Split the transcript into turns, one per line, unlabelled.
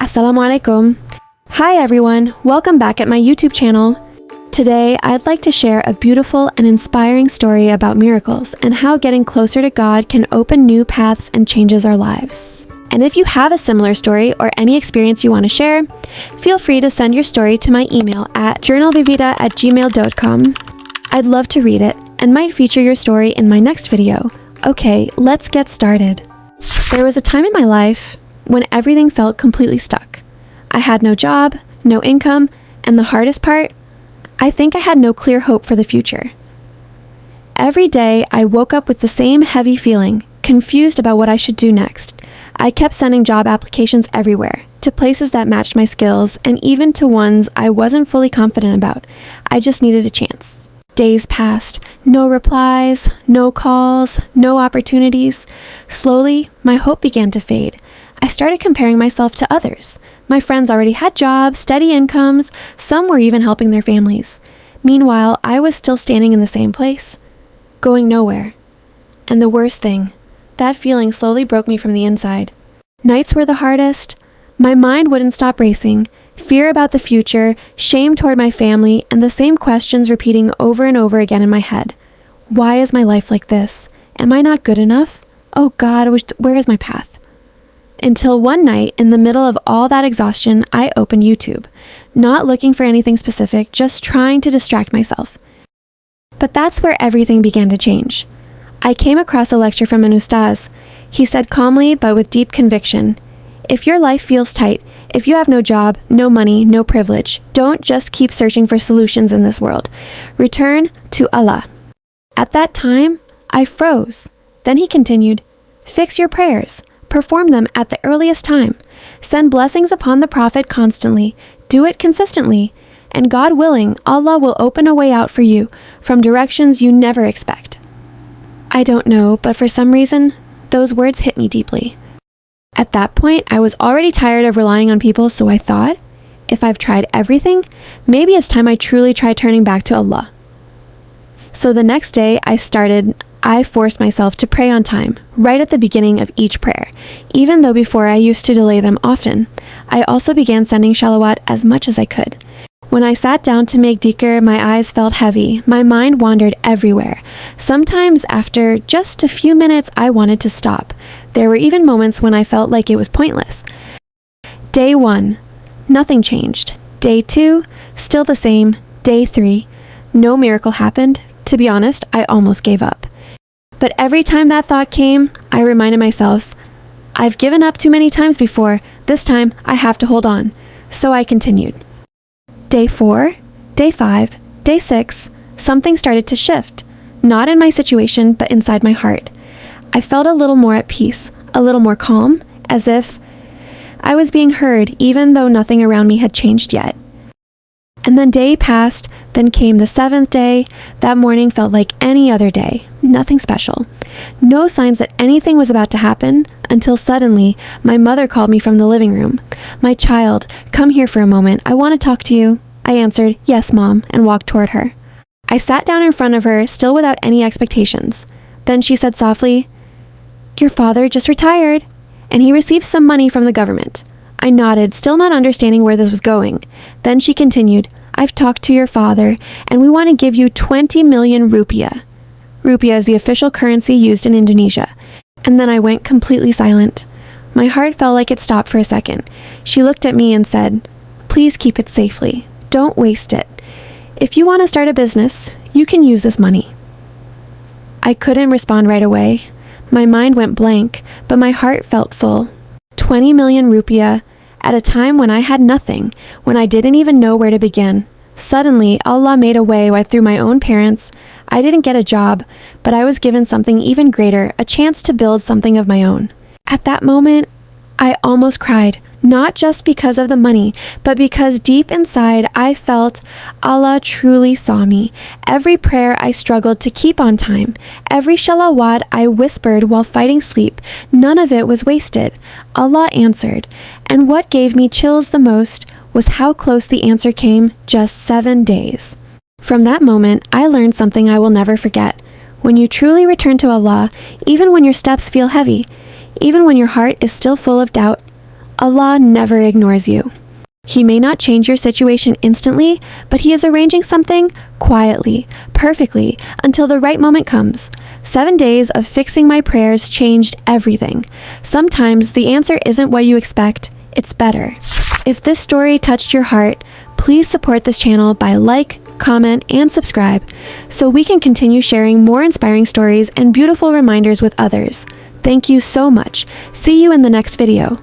Assalamu alaikum. Hi everyone, welcome back at my YouTube channel. Today, I'd like to share a beautiful and inspiring story about miracles and how getting closer to God can open new paths and changes our lives. And if you have a similar story or any experience you want to share, feel free to send your story to my email at journalvivida@gmail.com. I'd love to read it and might feature your story in my next video. Okay, let's get started. There was a time in my life when everything felt completely stuck. I had no job, no income, and the hardest part, I think I had no clear hope for the future. Every day, I woke up with the same heavy feeling, confused about what I should do next. I kept sending job applications everywhere, to places that matched my skills, and even to ones I wasn't fully confident about. I just needed a chance. Days passed, no replies, no calls, no opportunities. Slowly, my hope began to fade. I started comparing myself to others. My friends already had jobs, steady incomes, some were even helping their families. Meanwhile, I was still standing in the same place, going nowhere. And the worst thing, that feeling slowly broke me from the inside. Nights were the hardest. My mind wouldn't stop racing. Fear about the future, shame toward my family, and the same questions repeating over and over again in my head. Why is my life like this? Am I not good enough? Oh God, where is my path? Until one night, in the middle of all that exhaustion, I opened YouTube. Not looking for anything specific, just trying to distract myself. But that's where everything began to change. I came across a lecture from an ustaz. He said calmly but with deep conviction, if your life feels tight, if you have no job, no money, no privilege, don't just keep searching for solutions in this world. Return to Allah. At that time, I froze. Then he continued, fix your prayers. Perform them at the earliest time. Send blessings upon the Prophet constantly. Do it consistently. And God willing, Allah will open a way out for you from directions you never expect. I don't know, but for some reason, those words hit me deeply. At that point, I was already tired of relying on people, so I thought, if I've tried everything, maybe it's time I truly try turning back to Allah. So the next day, I forced myself to pray on time, right at the beginning of each prayer, even though before I used to delay them often. I also began sending shalawat as much as I could. When I sat down to make dhikr, my eyes felt heavy, my mind wandered everywhere. Sometimes after just a few minutes, I wanted to stop. There were even moments when I felt like it was pointless. Day 1, nothing changed. Day 2, still the same. Day 3, no miracle happened. To be honest, I almost gave up. But every time that thought came, I reminded myself, I've given up too many times before. This time, I have to hold on. So I continued. Day 4, Day 5, Day 6, something started to shift. Not in my situation, but inside my heart. I felt a little more at peace, a little more calm, as if I was being heard even though nothing around me had changed yet. And then day passed, then came the 7th day. That morning felt like any other day, nothing special. No signs that anything was about to happen until suddenly my mother called me from the living room. My child, come here for a moment. I want to talk to you. I answered, yes, Mom, and walked toward her. I sat down in front of her, still without any expectations. Then she said softly, your father just retired, and he received some money from the government. I nodded, still not understanding where this was going. Then she continued, I've talked to your father, and we want to give you 20 million rupiah. Rupiah is the official currency used in Indonesia. And then I went completely silent. My heart felt like it stopped for a second. She looked at me and said, please keep it safely. Don't waste it. If you want to start a business, you can use this money. I couldn't respond right away. My mind went blank, but my heart felt full. 20 million rupiah at a time when I had nothing, when I didn't even know where to begin. Suddenly, Allah made a way through my own parents. I didn't get a job, but I was given something even greater, a chance to build something of my own. At that moment, I almost cried, not just because of the money, but because deep inside I felt Allah truly saw me. Every prayer I struggled to keep on time, every shalawat I whispered while fighting sleep, none of it was wasted. Allah answered. And what gave me chills the most was how close the answer came just 7 days. From that moment, I learned something I will never forget. When you truly return to Allah, even when your steps feel heavy, even when your heart is still full of doubt, Allah never ignores you. He may not change your situation instantly, but He is arranging something quietly, perfectly, until the right moment comes. 7 days of fixing my prayers changed everything. Sometimes the answer isn't what you expect, it's better. If this story touched your heart, please support this channel by comment, and subscribe so we can continue sharing more inspiring stories and beautiful reminders with others. Thank you so much. See you in the next video.